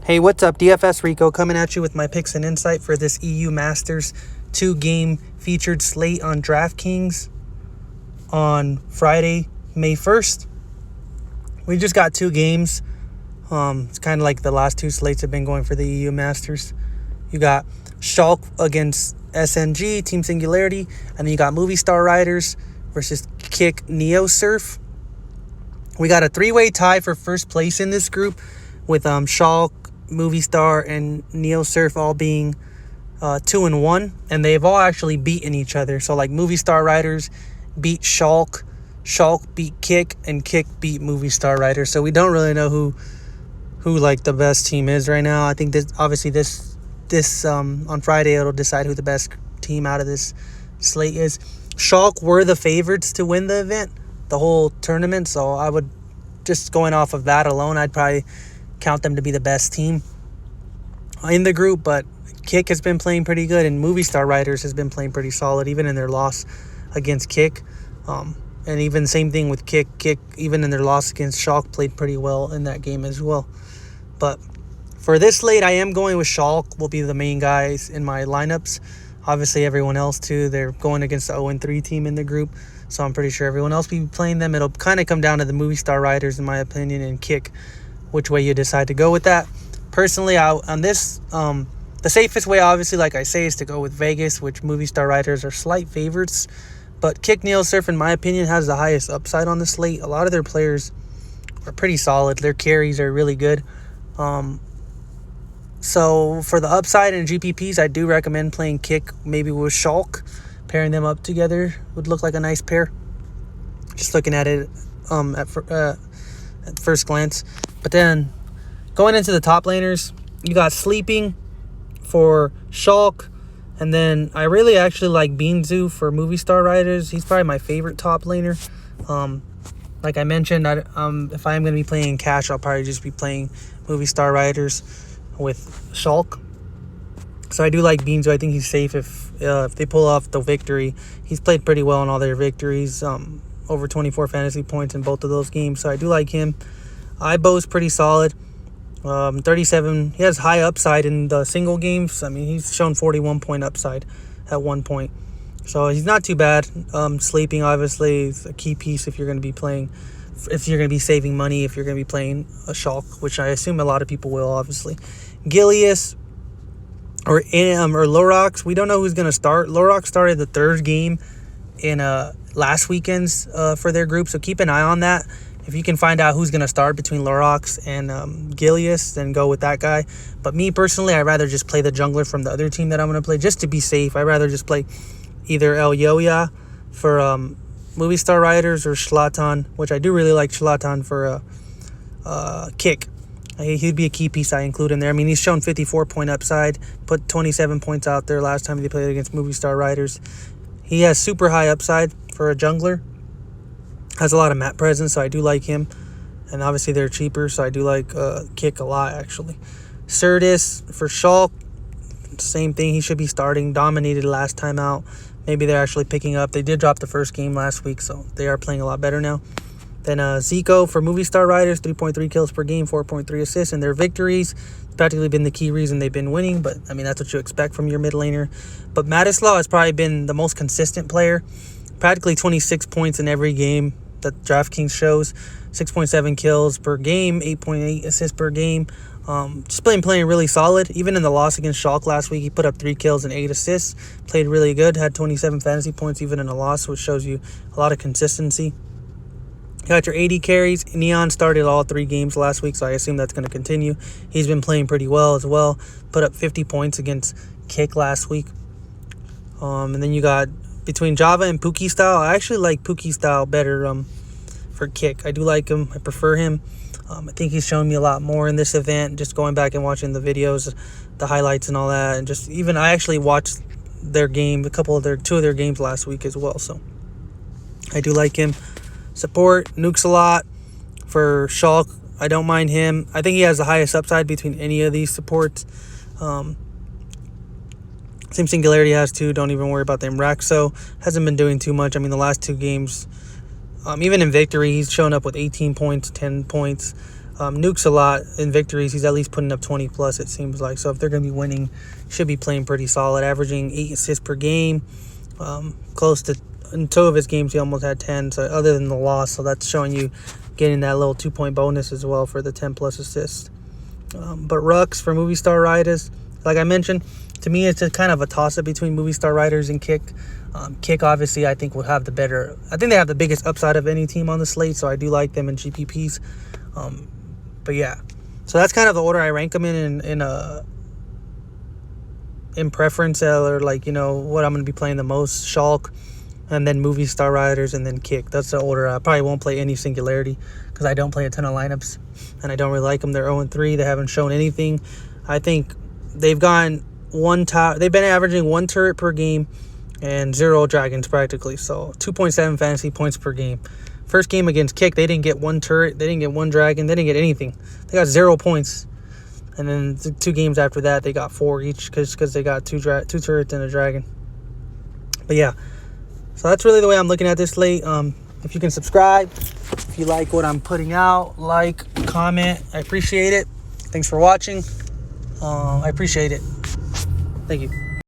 Hey, what's up? DFS Rico coming at you with my picks and insight for this EU Masters 2-game featured slate on DraftKings on Friday, May 1st. We just got 2 games. It's kind of like the last 2 slates have been going for the EU Masters. You got Schalke against SNG, Team Singularity, and then you got Movie Star Riders versus Kick Neo Surf. We got a 3-way tie for first place in this group with Schalke, Movie Star, and Neo Surf all being 2-1, and they've all actually beaten each other. So like Movie Star Riders beat Schalke, Schalke beat Kick, and Kick beat Movie Star Riders. So we don't really know who like the best team is right now. I think this obviously this on Friday it'll decide who the best team out of this slate is. Schalke were the favorites to win the event, the whole tournament. So I would, just going off of that alone, I'd probably count them to be the best team in the group. But Kick has been playing pretty good, and Movie Star Riders has been playing pretty solid, even in their loss against Kick. And even same thing with Kick. Kick, even in their loss against Schalke, played pretty well in that game as well. But for this slate, I am going with Schalke will be the main guys in my lineups. Obviously, everyone else too. They're going against the 0-3 team in the group, so I'm pretty sure everyone else will be playing them. It'll kind of come down to the Movie Star Riders, in my opinion, and Kick, which way you decide to go with that. Personally, on this, the safest way, obviously, like I say, is to go with Vegas, which Movie Star Riders are slight favorites. But Kick Neo Surf, in my opinion, has the highest upside on the slate. A lot of their players are pretty solid. Their carries are really good. So for the upside and GPPs, I do recommend playing Kick maybe with Schalke. Pairing them up together would look like a nice pair, just looking at it at first glance. But then going into the top laners, you got Sleeping for Schalke, and then I really actually like Beanzu for Movie Star Riders. He's probably my favorite top laner. Like I mentioned, if I am going to be playing cash, I'll probably just be playing Movie Star Riders with Schalke. So I do like Beanzu. I think he's safe if they pull off the victory. He's played pretty well in all their victories, over 24 fantasy points in both of those games. So I do like him. Ibo's pretty solid. 37. He has high upside in the single games. I mean, he's shown 41 point upside at one point. So he's not too bad. Sleeping, obviously, is a key piece if you're going to be playing, if you're going to be saving money, if you're going to be playing a Schalke, which I assume a lot of people will, obviously. Gilius or Lorox, we don't know who's going to start. Lorox started the 3rd game in last weekend's for their group, so keep an eye on that. If you can find out who's going to start between Lorox and Gilius, then go with that guy. But me personally, I'd rather just play the jungler from the other team that I'm going to play, just to be safe. I'd rather just play either El Yoya for Movie Star Riders or Zlatan, which I do really like Zlatan for Kick. He'd be a key piece I include in there. I mean, he's shown 54 point upside, put 27 points out there last time they played against Movie Star Riders. He has super high upside for a jungler. Has a lot of map presence, so I do like him. And obviously they're cheaper, so I do like Kick a lot, actually. Certus for Schalke, same thing. He should be starting. Dominated last time out. Maybe they're actually picking up. They did drop the first game last week, so they are playing a lot better now. Then Zico for Movie Star Riders, 3.3 kills per game, 4.3 assists. And their victories practically been the key reason they've been winning. But, I mean, that's what you expect from your mid laner. But Madislaw has probably been the most consistent player. Practically 26 points in every game that DraftKings shows. 6.7 kills per game, 8.8 assists per game. Just playing really solid. Even in the loss against Schalke last week, he put up 3 kills and 8 assists. Played really good. Had 27 fantasy points even in a loss, which shows you a lot of consistency. You got your 80 carries. Neon started all 3 games last week, so I assume that's going to continue. He's been playing pretty well as well. Put up 50 points against Kick last week. And then you got between Java and Pookie Style. I actually like Pookie Style better for Kick. I do like him. I prefer him. I think he's shown me a lot more in this event, just going back and watching the videos, the highlights and all that. And just even I actually watched their game, 2 of their games last week as well. So I do like him. Support, nukes a lot for Schalke. I don't mind him. I think he has the highest upside between any of these supports. Same Singularity has too. Don't even worry about them. Raxo hasn't been doing too much. I mean, the last 2 games, even in victory, he's shown up with 18 points, 10 points. Nuke's a lot in victories. He's at least putting up 20 plus, it seems like. So if they're going to be winning, should be playing pretty solid, averaging 8 assists per game. Close to, in 2 of his games, he almost had 10, so other than the loss. So that's showing you getting that little 2-point bonus as well for the 10 plus assists. But Rux for Movie Star Riders, like I mentioned, to me it's a kind of a toss-up between Movie Star Riders and Kick. Kick, obviously, I think will have the better. I think they have the biggest upside of any team on the slate, so I do like them in GPPs. But yeah, so that's kind of the order I rank them in preference, or like, you know, what I'm going to be playing the most. Shulk, and then Movie Star Riders, and then Kick. That's the order. I probably won't play any Singularity because I don't play a ton of lineups, and I don't really like them. They're 0-3. They haven't shown anything. I think they've gone they've been averaging 1 turret per game and 0 dragons practically. So 2.7 fantasy points per game. First game against Kick, they didn't get 1 turret, they didn't get 1 dragon, they didn't get anything. They got 0 points. And then the 2 games after that, they got 4 each because they got 2 turrets and a dragon. But yeah, so that's really the way I'm looking at this slate. If you can subscribe, if you like what I'm putting out, like, comment, I appreciate it. Thanks for watching. I appreciate it. Thank you.